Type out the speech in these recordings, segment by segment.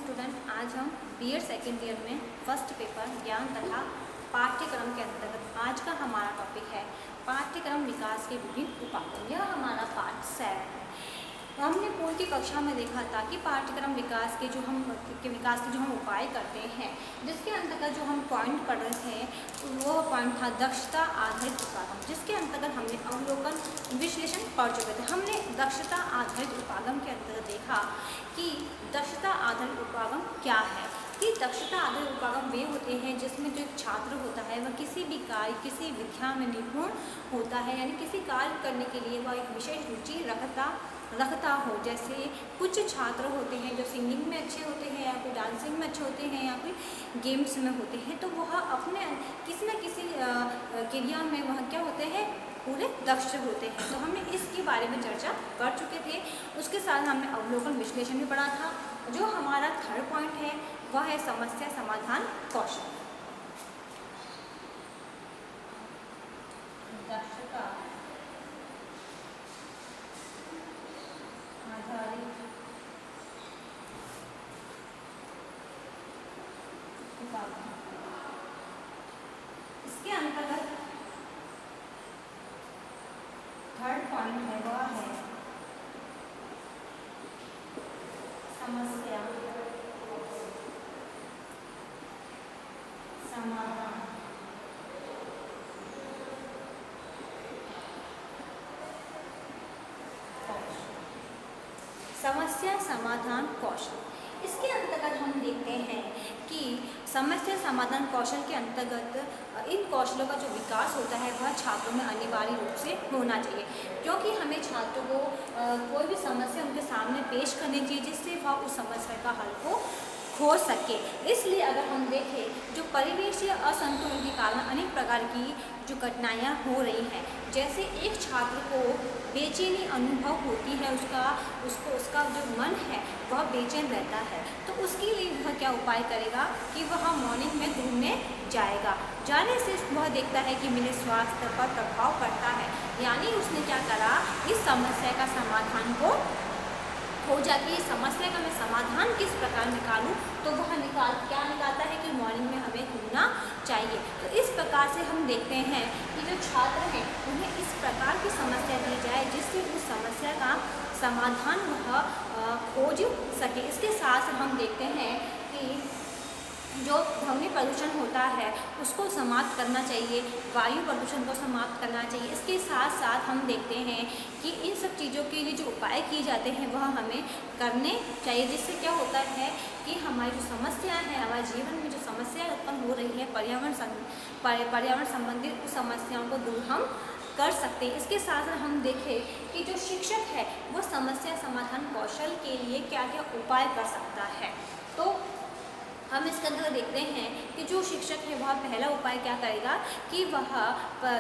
Student, आज हम BEd second year में फर्स्ट पेपर ज्ञान तथा पाठ्यक्रम के अंतर्गत आज का हमारा टॉपिक है पाठ्यक्रम विकास के विभिन्न उपाय। यह हमारा पार्ट 7 है। हमने पूर्व की कक्षा में देखा था कि पाठ्यक्रम विकास के जो हम उपाय करते हैं, जिसके अंतर्गत जो हम पॉइंट पढ़ रहे थे वो पॉइंट था दक्षता आधारित उपागम, जिसके अंतर्गत हमने अवलोकन विश्लेषण पढ़ चुके थे। हमने दक्षता आधारित उपागम के अंतर्गत देखा कि दक्षता आधारित उपागम क्या है। कि दक्षता आधारित उपागम वे होते हैं जिसमें जो एक छात्र होता है वह किसी भी कार्य किसी विद्या में निपुण होता है, यानी किसी कार्य करने के लिए वह एक विशेष रुचि रखता हो। जैसे कुछ छात्र होते हैं जो सिंगिंग में अच्छे होते हैं, या कोई डांसिंग में अच्छे होते हैं, या कोई गेम्स में होते हैं, तो वह अपने किसी न किसी क्रिया में वह क्या होते हैं, पूरे दक्ष होते हैं। तो हमने इसके बारे में चर्चा कर चुके थे। उसके साथ हमने अवलोकन विश्लेषण भी पढ़ा था। जो हमारा थर्ड पॉइंट है वह है समस्या समाधान कौशल। दक्षता आधारित उपागम। इसके अंतर्गत थर्ड पॉइंट है वह है समस्या समाधान कौशल। समस्या समाधान कौशल, इसके अंतर्गत हम देखते हैं कि समस्या समाधान कौशल के अंतर्गत इन कौशलों का जो विकास होता है वह छात्रों में अनिवार्य रूप से होना चाहिए, क्योंकि हमें छात्रों को कोई भी समस्या उनके सामने पेश करनी चाहिए जिससे वह उस समस्या का हल को खोज सके। इसलिए अगर हम देखें जो परिवेशीय असंतुलन के कारण अनेक प्रकार की जो कठिनाइयाँ हो रही हैं, जैसे एक छात्र को बेचैनी अनुभव होती है, उसका जो मन है वह बेचैन रहता है, तो उसके लिए वह क्या उपाय करेगा कि वह मॉर्निंग में घूमने जाएगा। जाने से वह देखता है कि मेरे स्वास्थ्य पर प्रभाव पड़ता है, यानी उसने क्या करा, इस समस्या का समाधान को खोजा कि इस समस्या का मैं समाधान किस प्रकार निकालूं, तो वह क्या निकालता है कि मॉर्निंग में हमें घूमना चाहिए। तो इस प्रकार से हम देखते हैं कि जो छात्र हैं उन्हें इस प्रकार की समस्या दी जाए जिससे उस समस्या का समाधान वह खोज सके। इसके साथ हम देखते हैं कि जो ध्वनि प्रदूषण होता है उसको समाप्त करना चाहिए, वायु प्रदूषण को समाप्त करना चाहिए। इसके साथ साथ हम देखते हैं कि इन सब चीज़ों के लिए जो उपाय किए जाते हैं वह हमें करने चाहिए, जिससे क्या होता है कि हमारी जो समस्याएं हैं, हमारे जीवन में जो समस्याएं उत्पन्न हो रही है पर्यावरण संबंधित उस समस्याओं को दूर हम कर सकते हैं। इसके साथ हम देखें कि जो शिक्षक है वो समस्या समाधान कौशल के लिए क्या क्या उपाय कर सकता है। तो हम इसके अंदर देखते हैं कि जो शिक्षक है वह पहला उपाय क्या करेगा कि वह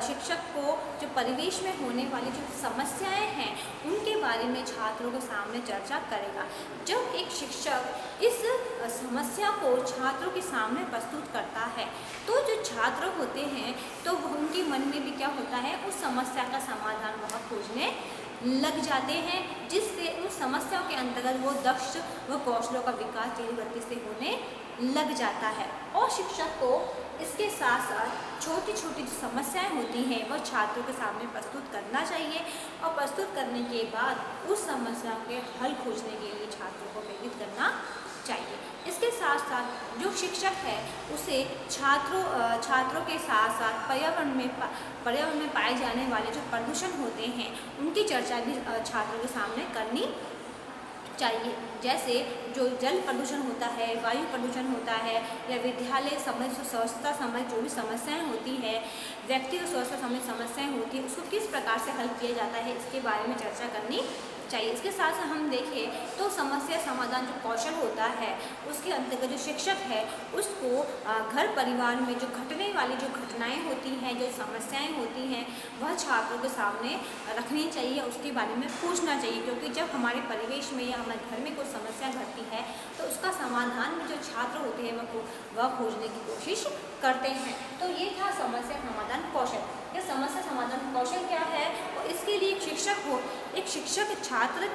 शिक्षक को जो परिवेश में होने वाली जो समस्याएं हैं उनके बारे में छात्रों के सामने चर्चा करेगा। जब एक शिक्षक इस समस्या को छात्रों के सामने प्रस्तुत करता है तो जो छात्र होते हैं तो उनके मन में भी क्या होता है, उस समस्या का समाधान वह खोजने लग जाते हैं, जिससे उस समस्याओं के अंतर्गत वो दक्ष व कौशलों का विकास तेज गति से होने लग जाता है। और शिक्षक को इसके साथ साथ छोटी छोटी जो समस्याएं होती हैं वह छात्रों के सामने प्रस्तुत करना चाहिए, और प्रस्तुत करने के बाद उस समस्या के हल खोजने के लिए छात्रों को प्रेरित करना चाहिए। इसके साथ साथ जो शिक्षक है उसे छात्रों के साथ साथ पर्यावरण में पाए जाने वाले जो प्रदूषण होते हैं उनकी चर्चा भी छात्रों के सामने करनी चाहिए। जैसे जो जल प्रदूषण होता है, वायु प्रदूषण होता है, या विद्यालय समय स्वच्छता समय जो भी समस्याएं होती है, व्यक्तिगत स्वच्छता समय समस्याएं होती है, उसको किस प्रकार से हल किया जाता है इसके बारे में चर्चा करनी चाहिए। इसके साथ साथ हम देखें तो समस्या समाधान जो कौशल होता है उसके अंतर्गत जो शिक्षक है उसको घर परिवार में जो घटने वाली जो घटनाएं होती हैं, जो समस्याएं होती हैं वह छात्रों के सामने रखनी चाहिए, उसके बारे में पूछना चाहिए, क्योंकि जब हमारे परिवेश में या हमारे घर में कोई समस्या घटती है तो उसका समाधान में जो छात्र होते हैं वह खोजने की कोशिश करते हैं। तो ये था समस्या समाधान कौशल। ये समस्या समाधान कौशल क्या है, और इसके लिए एक शिक्षक छात्र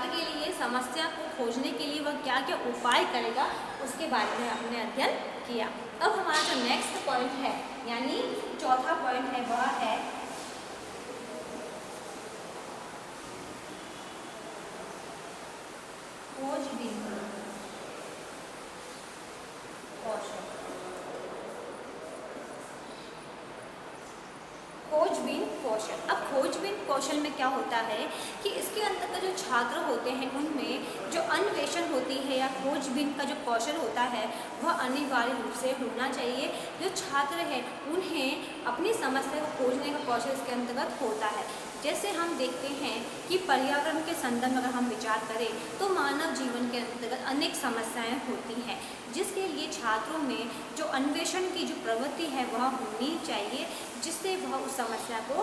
के लिए समस्या को खोजने के लिए वह और क्या क्या उपाय करेगा उसके बारे में हमने अध्ययन किया। अब हमारा जो नेक्स्ट पॉइंट है यानी चौथा पॉइंट है वह है खोजबीन कौशल। खोजबीन कौशल। अब खोजबीन कौशल में क्या होता है कि इसके अंतर्गत जो छात्र होते हैं उनमें जो अन्वेषण होती है या खोजबीन का जो कौशल होता है वह अनिवार्य रूप से होना चाहिए। जो छात्र है उन्हें अपनी समस्या को खोजने का कौशल इसके अंतर्गत होता है। जैसे हम देखते हैं कि पर्यावरण के संदर्भ में अगर हम विचार करें तो मानव जीवन के अंतर्गत अनेक समस्याएं होती हैं, जिसके लिए छात्रों में जो अन्वेषण की जो प्रवृत्ति है वह होनी चाहिए, जिससे वह उस समस्या को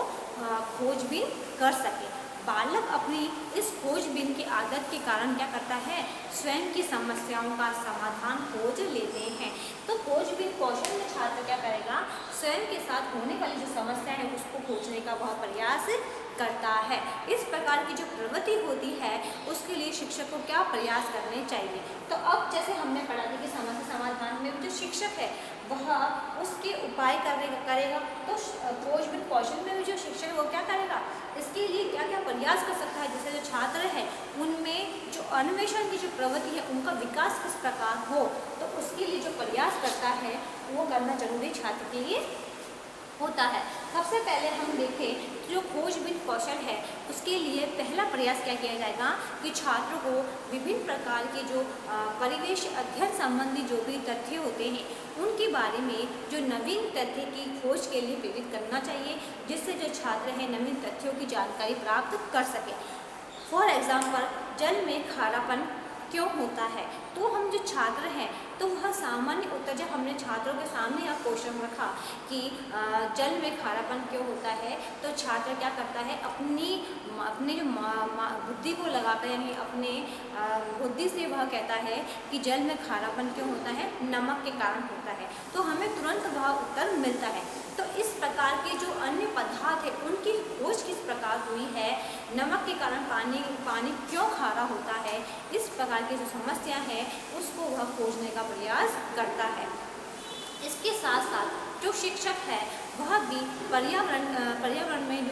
खोजबीन कर सके। बालक अपनी इस खोजबीन की आदत के कारण क्या करता है, स्वयं की समस्याओं का समाधान खोज लेते हैं। तो खोजबीन कौशल में छात्र क्या करेगा, स्वयं के साथ होने वाली जो समस्या है उसको खोजने का वह प्रयास करता है। इस प्रकार की जो प्रवृत्ति होती है उसके लिए शिक्षक को क्या प्रयास करने चाहिए। तो अब जैसे हमने पढ़ा था कि समस्या समाधान में जो शिक्षक है वह उसके उपाय करेगा, तो खोजबीन कौशल में भी जो शिक्षक है वो क्या करेगा, इसके लिए क्या क्या प्रयास कर सकता है, जिससे जो छात्र है उनमें जो अन्वेषण की जो प्रवृत्ति है उनका विकास किस प्रकार हो, तो उसके लिए जो प्रयास करता है वो करना जरूरी छात्र के लिए होता है। सबसे पहले हम देखें जो खोजबीन कौशल है उसके लिए पहला प्रयास क्या किया जाएगा कि छात्रों को विभिन्न प्रकार के जो परिवेश अध्ययन संबंधी जो भी तथ्य होते हैं उनके बारे में जो नवीन तथ्य की खोज के लिए प्रेरित करना चाहिए, जिससे जो छात्र है नवीन तथ्यों की जानकारी प्राप्त कर सके। फॉर एग्जाम्पल, जल में खारापन क्यों होता है, तो हम जो छात्र हैं तो वह सामान्य उत्तर, जब हमने छात्रों के सामने यह क्वेश्चन रखा कि जल में खारापन क्यों होता है, तो छात्र क्या करता है अपनी जो बुद्धि को लगाकर यानी अपने बुद्धि से वह कहता है कि जल में खारापन क्यों होता है, नमक के कारण होता है। तो हमें तुरंत वह उत्तर मिलता है। तो इस प्रकार के जो अन्य पदार्थ है उनकी खोज किस प्रकार हुई है, नमक के कारण पानी क्यों खारा होता है, इस प्रकार की जो समस्या है उसको वह खोजने का प्रयास करता है। इसके साथ साथ जो शिक्षक है वह भी पर्यावरण में जो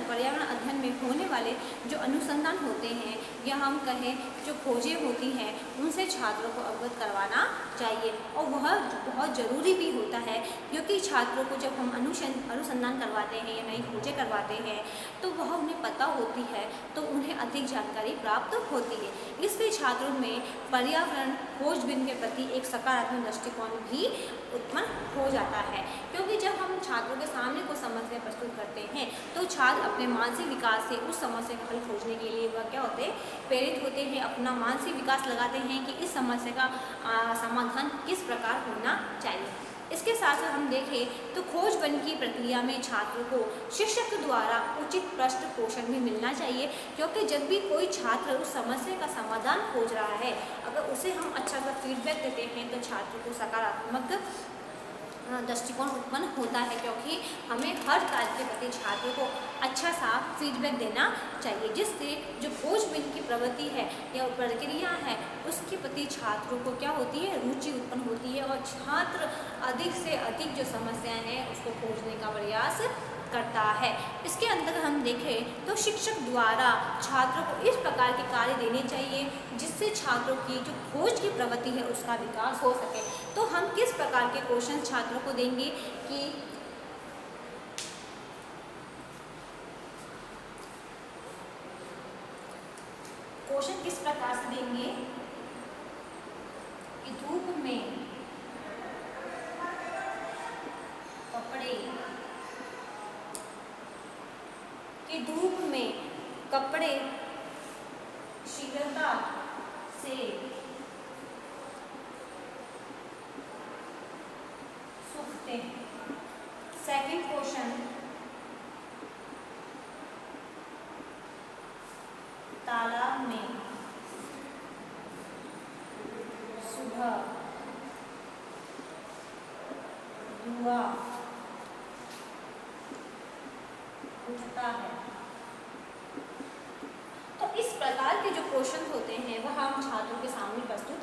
पर्यावरण अध्ययन में होने वाले जो अनुसंधान होते हैं या हम कहें जो खोजें होती हैं उनसे छात्रों को अवगत करवाना चाहिए। और वह बहुत ज़रूरी भी होता है, क्योंकि छात्रों को जब हम अनुसंधान करवाते हैं या नई खोजें करवाते हैं तो वह उन्हें पता होती है, तो उन्हें अधिक जानकारी प्राप्त होती है। इससे छात्रों में पर्यावरण खोजबीन के प्रति एक सकारात्मक दृष्टिकोण भी उत्पन्न हो जाता है, क्योंकि जब हम छात्रों के सामने कोई समस्या प्रस्तुत करते हैं तो छात्र अपने मानसिक विकास से उस समस्या का हल खोजने के लिए वह क्या होते हैं, प्रेरित होते हैं, अपना मानसिक विकास लगाते हैं कि इस समस्या का समाधान किस प्रकार होना चाहिए। इसके साथ साथ हम देखें तो खोजबीन की प्रक्रिया में छात्रों को शिक्षक द्वारा उचित पृष्ठ पोषण भी मिलना चाहिए, क्योंकि जब भी कोई छात्र उस समस्या का समाधान खोज रहा है, अगर उसे हम अच्छा सा फीडबैक देते हैं तो छात्र को सकारात्मक दृष्टिकोण उत्पन्न होता है, क्योंकि हमें हर कार्य के प्रति छात्रों को अच्छा सा फीडबैक देना चाहिए, जिससे जो खोजबीन की प्रवृत्ति है या प्रक्रिया है उसके प्रति छात्रों को क्या होती है, रुचि उत्पन्न होती है और छात्र अधिक से अधिक जो समस्याएं हैं उसको खोजने का प्रयास करता है। इसके अंतर्गत हम देखें तो शिक्षक द्वारा छात्रों को इस प्रकार के कार्य देने चाहिए जिससे छात्रों की जो खोज की प्रवृत्ति है उसका विकास हो सके। तो हम किस प्रकार के क्वेश्चन छात्रों को देंगे कि क्वेश्चन किस प्रकार से देंगे कि धूप में कपड़े शीघ्रता से सूखते हैं। सेकंड क्वेश्चन, तालाब में सुबह धुआं उठता है। तो इस प्रकार के जो क्वेश्चन होते हैं वह हम छात्रों के सामने प्रस्तुत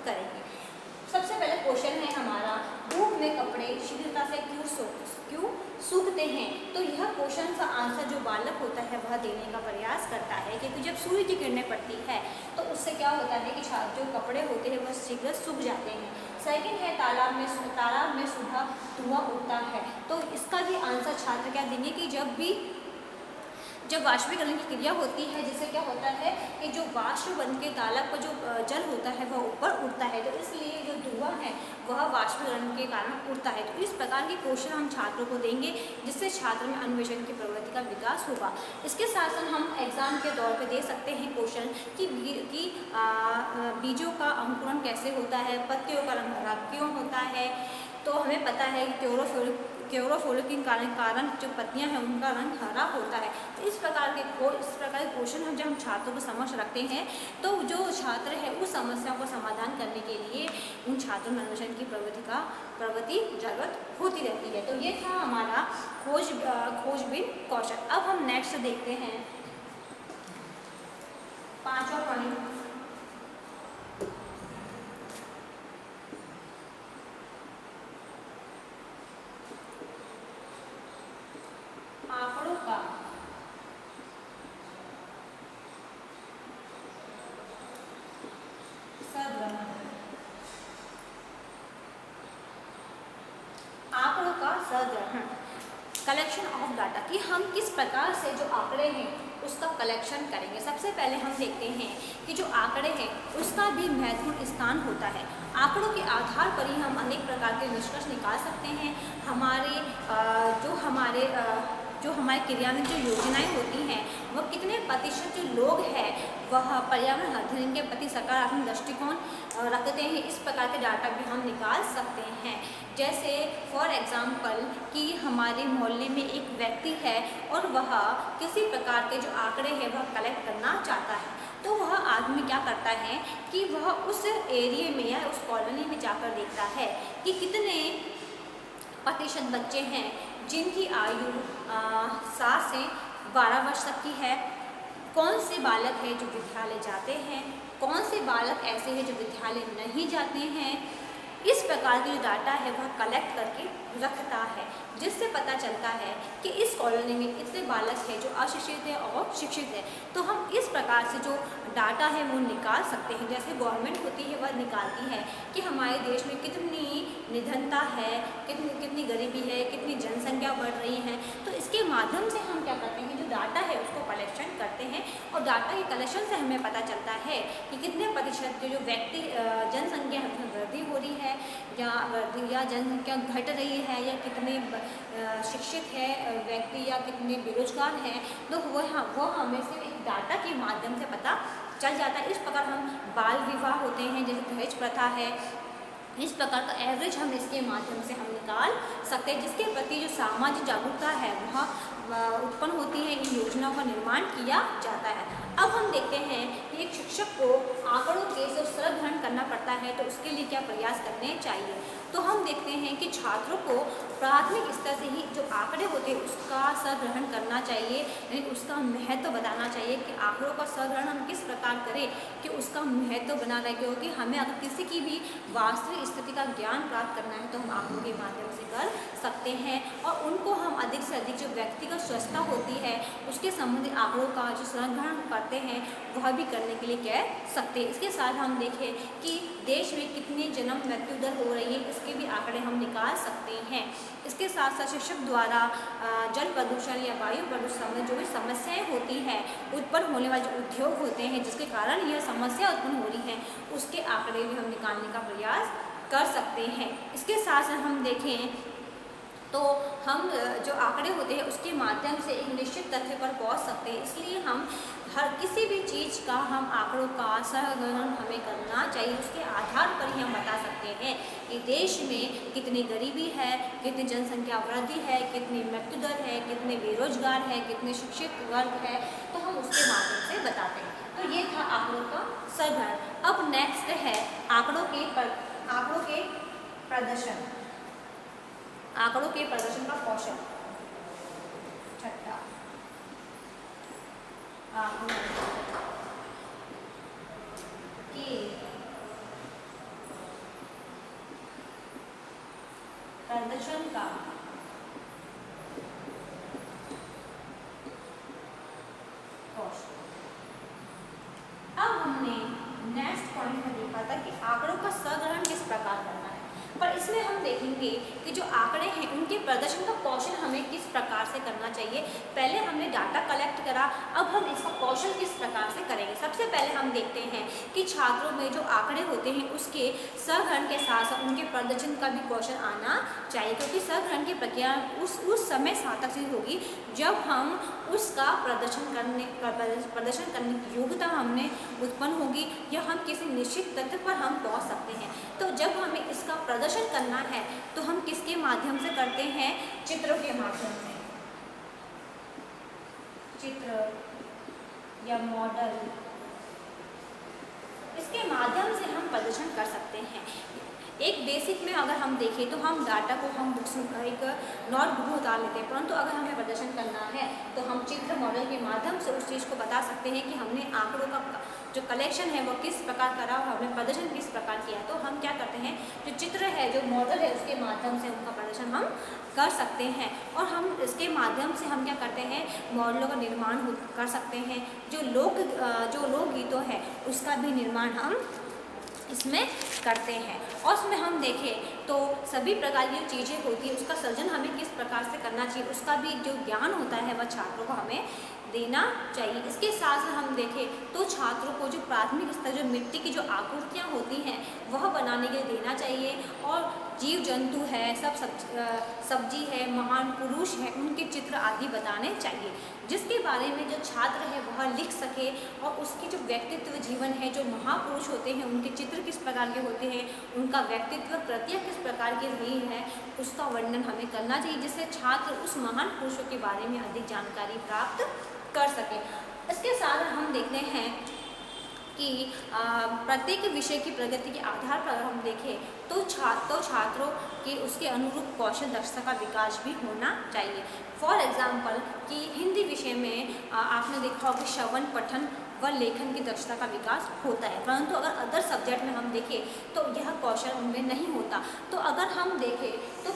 देखते हैं तो यह क्वेश्चन का आंसर जो बालक होता है वह देने का प्रयास करता है, क्योंकि जब सूर्य की किरणें पड़ती है तो उससे क्या होता है कि जो कपड़े होते हैं वह शीघ्र सूख जाते हैं। सेकंड है तालाब में सुबह धुआं उठता है। तो इसका भी आंसर छात्र क्या देंगे कि जब वाष्पीकरण की क्रिया होती है जिससे क्या होता है कि जो वाष्प बन के तालाब का जो जल होता है वह ऊपर उठता है, तो इसलिए जो धुआं है वह वाष्पीकरण के कारण उठता है। तो इस प्रकार के क्वेश्चन हम छात्रों को देंगे जिससे छात्र में अन्वेषण की प्रवृत्ति का विकास होगा। इसके साथ साथ हम एग्जाम के दौर पे दे सकते हैं क्वेश्चन कि बीजों का अंकुरण कैसे होता है, पत्तियों का रंग हरा क्यों होता है। तो हमें पता है कि क्लोरोफिल के कारण जो पत्तियां हैं उनका रंग हरा होता है। तो इस प्रकार के क्वेश्चन हम जब हम छात्रों को समक्ष रखते हैं तो जो छात्र है उस समस्याओं को समाधान करने के लिए उन छात्रों में अन्वेषण की प्रवृत्ति जागृत होती रहती है। तो ये था हमारा खोजबीन कौशल। अब हम नेक्स्ट देखते हैं 5वां पॉइंट, आंकड़ों का सदग्रहण। आंकड़ों का सदग्रहण, कलेक्शन ऑफ डाटा, कि हम किस प्रकार से जो आंकड़े हैं उसका कलेक्शन करेंगे। सबसे पहले हम देखते हैं कि जो आंकड़े हैं उसका भी महत्वपूर्ण स्थान होता है। आंकड़ों के आधार पर ही हम अनेक प्रकार के निष्कर्ष निकाल सकते हैं। जो हमारे क्रियान्वित जो योजनाएं होती हैं वह कितने प्रतिशत जो लोग हैं वह पर्यावरण अध्ययन के प्रति सकारात्मक दृष्टिकोण रखते हैं, इस प्रकार के डाटा भी हम निकाल सकते हैं। जैसे फॉर एग्जांपल कि हमारे मोहल्ले में एक व्यक्ति है और वह किसी प्रकार के जो आंकड़े हैं वह कलेक्ट करना चाहता है, तो वह आदमी क्या करता है कि वह उस एरिया में या उस कॉलोनी में जाकर देखता है कि कितने प्रतिशत बच्चे हैं जिनकी आयु 7 से 12 वर्ष तक की है, कौन से बालक हैं जो विद्यालय जाते हैं, कौन से बालक ऐसे हैं जो विद्यालय नहीं जाते हैं। इस प्रकार की जो डाटा है वह कलेक्ट करके रखता है, जिससे पता चलता है कि इस कॉलोनी में इतने बालक हैं जो अशिक्षित है और शिक्षित है। तो हम इस प्रकार से जो डाटा है वो निकाल सकते हैं। जैसे गवर्नमेंट होती है वह निकालती है कि हमारे देश में कितनी निधनता है, कितनी गरीबी है, कितनी जनसंख्या बढ़ रही है। तो इसके माध्यम से हम क्या करते हैं, जो डाटा है उसको कलेक्शन करते हैं और डाटा के कलेक्शन से हमें पता चलता है कि कितने प्रतिशत जो व्यक्ति जनसंख्या में वृद्धि हो रही है या जनसंख्या घट रही है, या कितने शिक्षित है व्यक्ति या कितने बेरोजगार हैं। तो वह हमें सिर्फ एक डाटा के माध्यम से पता चल जाता है। इस प्रकार हम बाल विवाह होते हैं, जैसे दहेज प्रथा है, इस प्रकार का एवरेज हम इसके माध्यम से हम निकाल सकते हैं, जिसके प्रति जो सामाजिक जागरूकता है वह उत्पन्न होती है, इन योजनाओं का निर्माण किया जाता है। अब हम देखते हैं कि एक शिक्षक को आंकड़ों के जो सरल ग्रहण करना पड़ता है तो उसके लिए क्या प्रयास करने चाहिए। तो हम देखते हैं कि छात्रों को प्राथमिक स्तर से ही जो आंकड़े होते हैं उसका संग्रहण करना चाहिए, यानी उसका महत्व बताना चाहिए कि आंकड़ों का संग्रहण हम किस प्रकार करें कि उसका महत्व बना रहे। क्योंकि हमें अगर किसी की भी वास्तविक स्थिति का ज्ञान प्राप्त करना है तो हम आंकड़ों के माध्यम से कर सकते हैं, और उनको हम अधिक से अधिक जो व्यक्तिगत स्वच्छता होती है उसके संबंधित आंकड़ों का जो संग्रहण करते हैं वह भी करने के लिए कह सकते हैं। इसके साथ हम देखें कि देश में कितनी जन्म मृत्यु दर हो रही है, इसके भी आंकड़े हम निकाल सकते हैं। इसके साथ साथ शिक्षक द्वारा जल प्रदूषण या वायु प्रदूषण में जो भी समस्याएं होती हैं, उत्पन्न होने वाले जो उद्योग होते हैं जिसके कारण यह समस्या उत्पन्न हो रही है, उसके आंकड़े भी हम निकालने का प्रयास कर सकते हैं। इसके साथ साथ हम देखें तो हम जो आंकड़े होते हैं उसके माध्यम से एक निश्चित तथ्य पर पहुंच सकते हैं। इसलिए हम हर किसी भी चीज़ का हम आंकड़ों का संग्रहण हमें करना चाहिए, उसके आधार पर ही हम बता सकते हैं कि देश में कितनी गरीबी है, कितनी जनसंख्या वृद्धि है, कितनी मृत्यु दर है, कितने बेरोजगार है, कितने शिक्षित वर्ग है, तो हम उसके माध्यम से बताते हैं। तो ये था आंकड़ों का संग्रहण। अब नेक्स्ट है आंकड़ों के प्रदर्शन, आंकड़ों के प्रदर्शन का कौशल। छठा, आंकड़ों के प्रदर्शन का जाता है कि आंकड़ों का संग्रहण किस प्रकार करना है। पर इसमें हम देखेंगे कि जो आंकड़े हैं उनके प्रदर्शन का कौशल हमें किस प्रकार से करना चाहिए। पहले हमने डाटा कलेक्ट करा, अब हम इसका कौशल किस प्रकार से करेंगे। सबसे पहले हम देखते हैं कि छात्रों में जो आंकड़े होते हैं उसके संग्रहण के साथ साथ उनके प्रदर्शन का भी कौशल आना चाहिए, क्योंकि संग्रहण की प्रक्रिया उस समय सार्थक सिद्ध होगी जब हम उसका प्रदर्शन करने की योग्यता हमने उत्पन्न होगी या हम किसी निश्चित तथ्य पर हम पहुंच सकते हैं। तो जब हमें इसका प्रदर्शन करना है तो हम किसके माध्यम से करते हैं, चित्रों के माध्यम से। चित्र या मॉडल, इसके माध्यम से हम प्रदर्शन कर सकते हैं। एक बेसिक में अगर हम देखें तो हम डाटा को हम बुक्स एक नोटबुक में उतार लेते हैं, परंतु अगर हमें प्रदर्शन करना है तो हम चित्र मॉडल के माध्यम से उस चीज़ को बता सकते हैं कि हमने आंकड़ों का जो कलेक्शन है वो किस प्रकार करा और हमने प्रदर्शन किस प्रकार किया। तो हम क्या करते हैं, जो चित्र है, जो मॉडल है, उसके माध्यम से उनका प्रदर्शन हम कर सकते हैं। और हम इसके माध्यम से हम क्या करते हैं, मॉडलों का निर्माण कर सकते हैं। जो लोकगीतों है उसका भी निर्माण हम इसमें करते हैं। और उसमें हम देखें तो सभी प्रकार की चीज़ें होती है उसका सर्जन हमें किस प्रकार से करना चाहिए, उसका भी जो ज्ञान होता है वह छात्रों को हमें देना चाहिए। इसके साथ साथ हम देखें तो छात्रों को जो प्राथमिक स्तर जो मिट्टी की जो आकृतियाँ होती हैं वह बनाने के लिए देना चाहिए। और जीव जंतु है, सब्जी है, महान पुरुष है, उनके चित्र आदि बताने चाहिए, जिसके बारे में जो छात्र है वह लिख सके। और उसकी जो व्यक्तित्व जीवन है, जो महापुरुष होते हैं उनके चित्र किस प्रकार के होते हैं, उनका व्यक्तित्व कृतियाँ किस प्रकार की रही है, उसका वर्णन हमें करना चाहिए, जिससे छात्र उस महान पुरुषों के बारे में अधिक जानकारी प्राप्त कर सके। इसके साथ हम देखते हैं कि प्रत्येक विषय की प्रगति के आधार पर अगर हम देखें तो छात्रों के उसके अनुरूप कौशल दक्षता का विकास भी होना चाहिए। फॉर एग्जाम्पल कि हिंदी विषय में आपने देखा होगा कि श्रवण, पठन व लेखन की दक्षता का विकास होता है, परंतु अगर अदर सब्जेक्ट में हम देखें तो यह कौशल उनमें नहीं होता। तो अगर हम देखें तो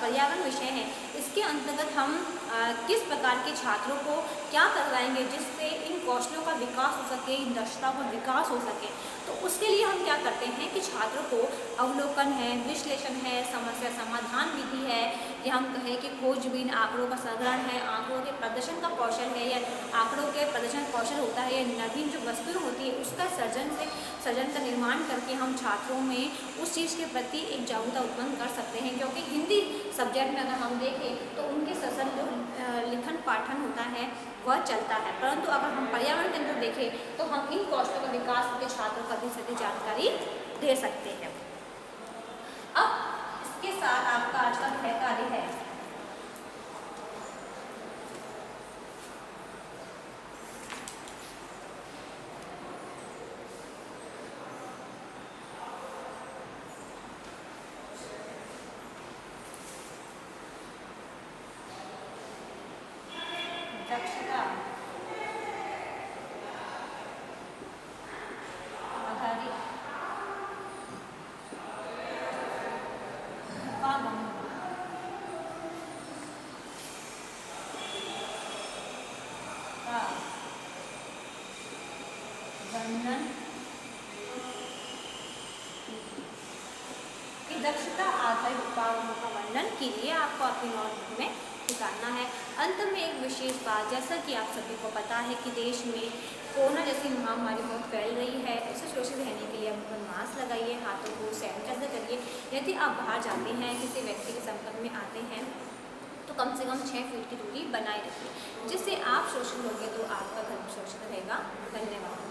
पर्यावरण विषय है, इसके अंतर्गत हम किस प्रकार के छात्रों को क्या करवाएंगे जिससे इन कौशलों का विकास हो सके, इन दक्षताओं का विकास हो सके। तो उसके लिए हम क्या करते हैं कि छात्रों को अवलोकन है, विश्लेषण है, समस्या समाधान विधि है, या हम कहें कि खोजबीन, आंकड़ों का संग्रहण है, आंकड़ों के प्रदर्शन का कौशल है, या आंकड़ों के प्रदर्शन कौशल होता है, या नवीन जो वस्तुएं होती है उसका सर्जन का निर्माण करके हम छात्रों में उस चीज़ के प्रति एक जागरूकता उत्पन्न कर सकते हैं। क्योंकि हिंदी सब्जेक्ट में अगर हम देखें तो उनके ससन जो लिखन पाठन होता है वह चलता है, परंतु अगर हम पर्यावरण के अंदर देखें तो हम इन कौशलों का विकास के छात्रों को अधिक से अधिक जानकारी दे सकते हैं। अब इसके साथ आपका आज का गृह कार्य है दक्षता आधारित उपागम का वर्णन की दक्षता आधारित उपागमों का वर्णन कीजिए, आपको अपनी नोटबुक में निकालना है। अंत में एक विशेष बात, जैसा कि आप सभी को पता है कि देश में कोरोना जैसी महामारी बहुत फैल रही है, उसे सुरक्षित रहने के लिए आप मास्क लगाइए, हाथों को सैनिटाइजर करिए। यदि आप बाहर जाते हैं, किसी व्यक्ति के संपर्क में आते हैं तो कम से कम 6 फीट की दूरी बनाए रखिए, जिससे आप सुरक्षित होंगे तो आपका घर सुरक्षित रहेगा। धन्यवाद।